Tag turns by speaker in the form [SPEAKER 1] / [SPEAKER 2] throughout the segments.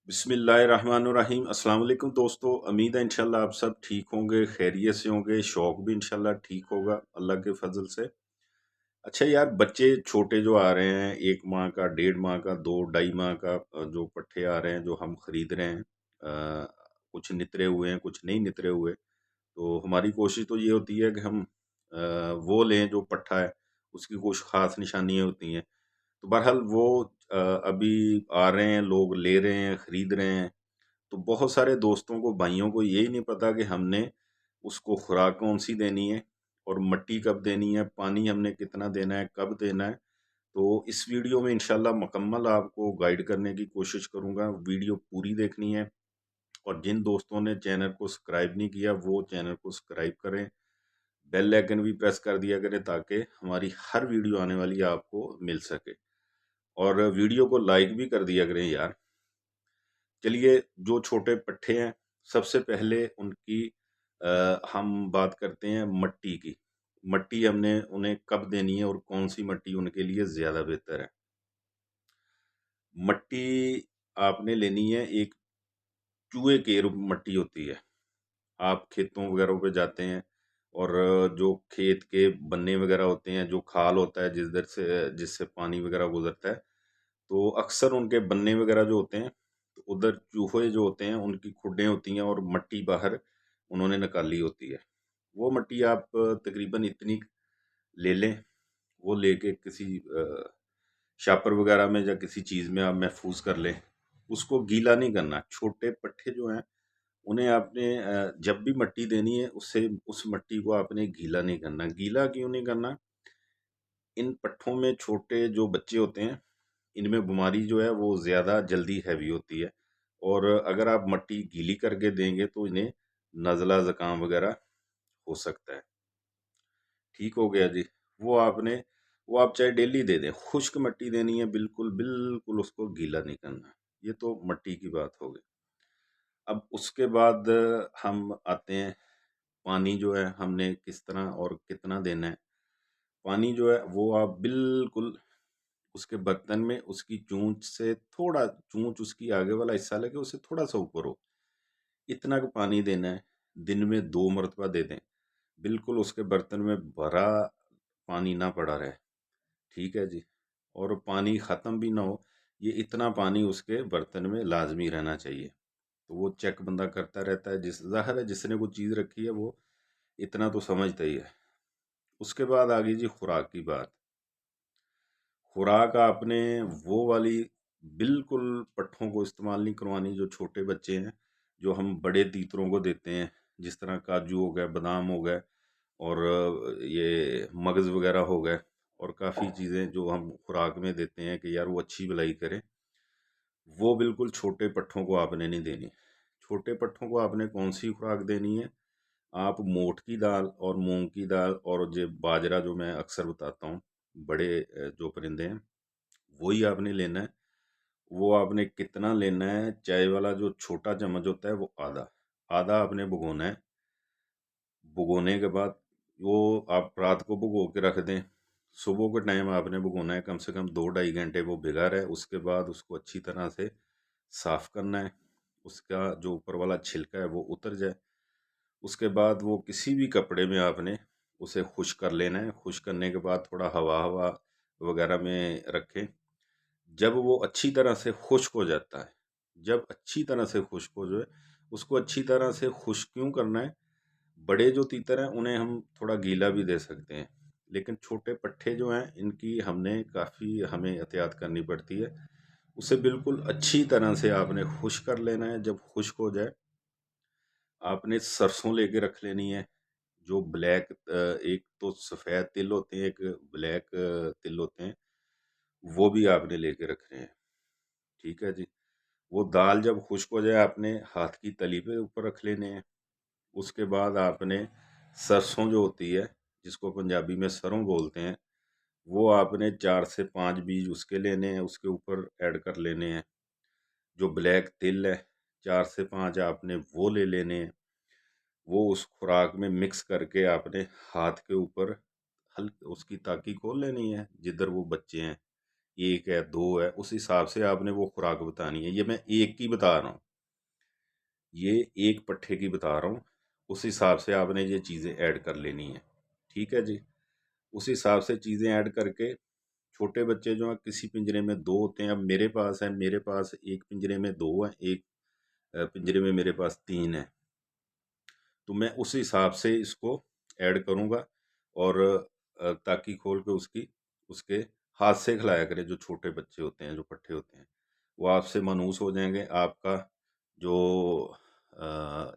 [SPEAKER 1] बिस्मिल्लाहिर्रहमानिर्रहीम। अस्सलाम वालेकुम दोस्तों, उम्मीद है इंशाल्लाह आप सब ठीक होंगे, खैरियत से होंगे। शौक भी इंशाल्लाह ठीक होगा अल्लाह के फजल से। अच्छा यार, बच्चे छोटे जो आ रहे हैं, 1 माह का, 1.5 माह का, 2 ढाई माह का, जो पट्ठे आ रहे हैं जो हम खरीद रहे हैं, कुछ नितरे हुए हैं, कुछ नहीं नितरे हुए। तो हमारी कोशिश तो ये होती है कि हम वो लें जो पट्ठा है, उसकी कुछ खास निशानियाँ होती हैं। तो बहरहाल वो अभी आ रहे हैं, लोग ले रहे हैं, खरीद रहे हैं। तो बहुत सारे दोस्तों को, भाइयों को यही नहीं पता कि हमने उसको खुराक कौन सी देनी है और मट्टी कब देनी है, पानी हमने कितना देना है, कब देना है। तो इस वीडियो में इंशाल्लाह मुकम्मल आपको गाइड करने की कोशिश करूंगा। वीडियो पूरी देखनी है और जिन दोस्तों ने चैनल को सब्सक्राइब नहीं किया वो चैनल को सब्सक्राइब करें, बेल आइकन भी प्रेस कर दिया करें ताकि हमारी हर वीडियो आने वाली आपको मिल सके। और वीडियो को लाइक भी कर दिया करें यार। चलिए, जो छोटे पट्ठे हैं, सबसे पहले उनकी हम बात करते हैं मट्टी की। मट्टी हमने उन्हें कब देनी है और कौन सी मट्टी उनके लिए ज़्यादा बेहतर है। मट्टी आपने लेनी है, एक चूहे की मट्टी होती है। आप खेतों वगैरह पे जाते हैं और जो खेत के बन्ने वगैरह होते हैं, जो खाल होता है जिससे पानी वगैरह गुजरता है, तो अक्सर उनके बन्ने वगैरह जो होते हैं, तो उधर चूहे जो होते हैं उनकी खुडें होती हैं और मट्टी बाहर उन्होंने निकाली होती है। वो मट्टी आप तकरीबन इतनी ले लें, वो लेके किसी शापर वगैरह में या किसी चीज़ में आप महफूज कर लें। उसको गीला नहीं करना। छोटे पट्ठे जो हैं उन्हें आपने जब भी मट्टी देनी है उससे उस मट्टी को आपने गीला नहीं करना। गीला क्यों नहीं करना? इन पट्ठों में छोटे जो बच्चे होते हैं, इनमें बीमारी जो है वो ज़्यादा जल्दी हैवी होती है और अगर आप मट्टी गीली करके देंगे तो इन्हें नज़ला ज़ुकाम वगैरह हो सकता है। ठीक हो गया जी। वो आप चाहे डेली दे दें, खुश्क मट्टी देनी है, बिल्कुल बिल्कुल उसको गीला नहीं करना। ये तो मट्टी की बात हो गई। अब उसके बाद हम आते हैं, पानी जो है हमने किस तरह और कितना देना है। पानी जो है वो आप बिल्कुल उसके बर्तन में उसकी चोंच से थोड़ा, चोंच उसकी आगे वाला हिस्सा लगे उससे थोड़ा सा ऊपर हो, इतना का पानी देना है। दिन में 2 मरतबा दे दें, बिल्कुल उसके बर्तन में भरा पानी ना पड़ा रहे। ठीक है जी। और पानी ख़त्म भी ना हो, ये इतना पानी उसके बर्तन में लाजमी रहना चाहिए। तो वो चेक बंदा करता रहता है, ज़ाहिर है जिसने वो चीज़ रखी है वो इतना तो समझता ही है। उसके बाद आ गई जी खुराक की बात। खुराक आपने वो वाली बिल्कुल पट्ठों को इस्तेमाल नहीं करवानी जो छोटे बच्चे हैं, जो हम बड़े तीतरों को देते हैं, जिस तरह काजू हो गए, बादाम हो गए और ये मगज़ वगैरह हो गए और काफ़ी चीज़ें जो हम खुराक में देते हैं कि यार वो अच्छी भलाई करें, वो बिल्कुल छोटे पट्ठों को आपने नहीं देनी। छोटे पट्ठों को आपने कौन सी खुराक देनी है? आप मोठ की दाल और मूंग की दाल और जो बाजरा जो मैं अक्सर बताता हूँ, बड़े जो परिंदे हैं वही आपने लेना है। वो आपने कितना लेना है? चाय वाला जो छोटा चम्मच होता है वो आधा, आधा आपने भिगोना है। भिगोने के बाद वो आप रात को भिगो के रख दें, सुबह के टाइम आपने भिगोना है, कम से कम 2 ढाई घंटे वो भिगा रहे। उसके बाद उसको अच्छी तरह से साफ़ करना है, उसका जो ऊपर वाला छिलका है वो उतर जाए। उसके बाद वो किसी भी कपड़े में आपने उसे खुश्क कर लेना है। खुश्क करने के बाद थोड़ा हवा हवा वगैरह में रखें। जब वो अच्छी तरह से खुश्क हो जाता है, जब अच्छी तरह से खुश्क हो जाए, उसको अच्छी तरह से खुश्क क्यों करना है? बड़े जो तीतर हैं उन्हें हम थोड़ा गीला भी दे सकते हैं, लेकिन छोटे पट्ठे जो हैं इनकी हमें एहतियात करनी पड़ती है। उसे बिल्कुल अच्छी तरह से आपने खुश्क कर लेना है। जब खुश्क हो जाए, आपने सरसों लेके रख लेनी है, जो ब्लैक, एक तो सफ़ेद तिल होते हैं, एक ब्लैक तिल होते हैं, वो भी आपने लेके रखने हैं। ठीक है जी। वो दाल जब खुश्क हो जाए आपने हाथ की तली पे ऊपर रख लेने हैं। उसके बाद आपने सरसों जो होती है, जिसको पंजाबी में सरों बोलते हैं, वो आपने 4 से 5 बीज उसके लेने हैं, उसके ऊपर ऐड कर लेने हैं। जो ब्लैक तिल है, 4 से 5 आपने वो ले लेने हैं। वो उस खुराक में मिक्स करके आपने हाथ के ऊपर उसकी ताकी खोल लेनी है जिधर वो बच्चे हैं, 1 ہے, 2 ہے, उस हिसाब से आपने वो खुराक बतानी है। ये मैं एक की बता रहा हूँ, ये एक पट्ठे की बता रहा हूँ, उस हिसाब से आपने ये चीज़ें ऐड कर लेनी है। ठीक है जी? उस हिसाब से चीज़ें ऐड करके छोटे बच्चे जो हैं किसी पिंजरे में 2 होते हैं। अब मेरे पास है, मेरे पास एक पिंजरे में 2 हैं, एक पिंजरे में मेरे पास 3 हैं। तो मैं उस हिसाब से इसको ऐड करूँगा और ताकि खोल के उसके हाथ से खिलाया करें। जो छोटे बच्चे होते हैं, जो पट्ठे होते हैं, वो आपसे मानूस हो जाएँगे। आपका जो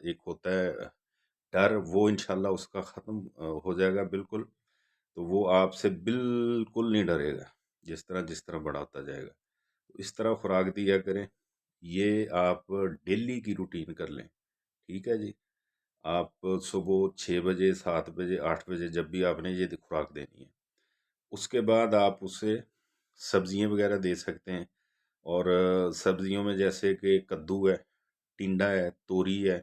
[SPEAKER 1] एक होता है डर, वो इंशाल्लाह उसका ख़त्म हो जाएगा बिल्कुल। तो वो आपसे बिल्कुल नहीं डरेगा, जिस तरह बड़ा होता जाएगा। तो इस तरह खुराक दिया करें। ये आप डेली की रूटीन कर लें, ठीक है जी? आप सुबह 6 बजे, 7 बजे, 8 बजे जब भी आपने ये खुराक देनी है, उसके बाद आप उसे सब्जियां वगैरह दे सकते हैं। और सब्जियों में जैसे कि कद्दू है, टिंडा है, तोरी है,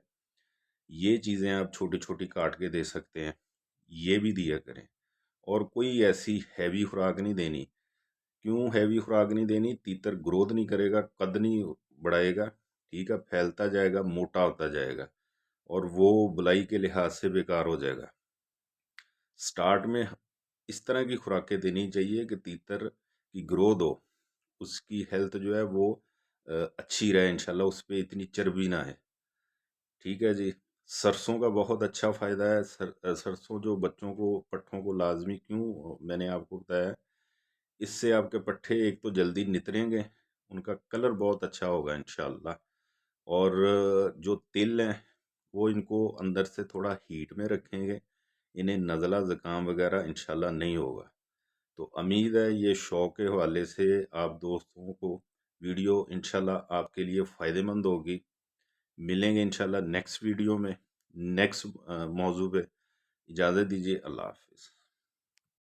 [SPEAKER 1] ये चीज़ें आप छोटी छोटी काट के दे सकते हैं, ये भी दिया करें। और कोई ऐसी हैवी खुराक नहीं देनी। क्यों हैवी खुराक नहीं देनी? तीतर ग्रोथ नहीं करेगा, कद नहीं बढ़ाएगा, ठीक है, फैलता जाएगा, मोटा होता जाएगा और वो बुलाई के लिहाज से बेकार हो जाएगा। स्टार्ट में इस तरह की खुराकें देनी चाहिए कि तीतर की ग्रोथ हो, उसकी हेल्थ जो है वो अच्छी रहे, इंशाल्लाह उस पे इतनी चर्बी ना है। ठीक है जी? सरसों का बहुत अच्छा फ़ायदा है। सरसों जो बच्चों को, पट्ठों को लाज़मी, क्यों मैंने आपको बताया, इससे आपके पट्ठे एक तो जल्दी नितरेंगे, उनका कलर बहुत अच्छा होगा इंशाल्लाह। और जो तिल हैं, वो इनको अंदर से थोड़ा हीट में रखेंगे, इन्हें नज़ला ज़ुकाम वगैरह इंशाल्लाह नहीं होगा। तो उम्मीद है ये शौक के हवाले से आप दोस्तों को वीडियो इंशाल्लाह आपके लिए फ़ायदेमंद होगी। मिलेंगे इंशाल्लाह नेक्स्ट वीडियो में, नेक्स्ट मौजू पे। इजाज़त दीजिए, अल्लाह हाफ़िज़।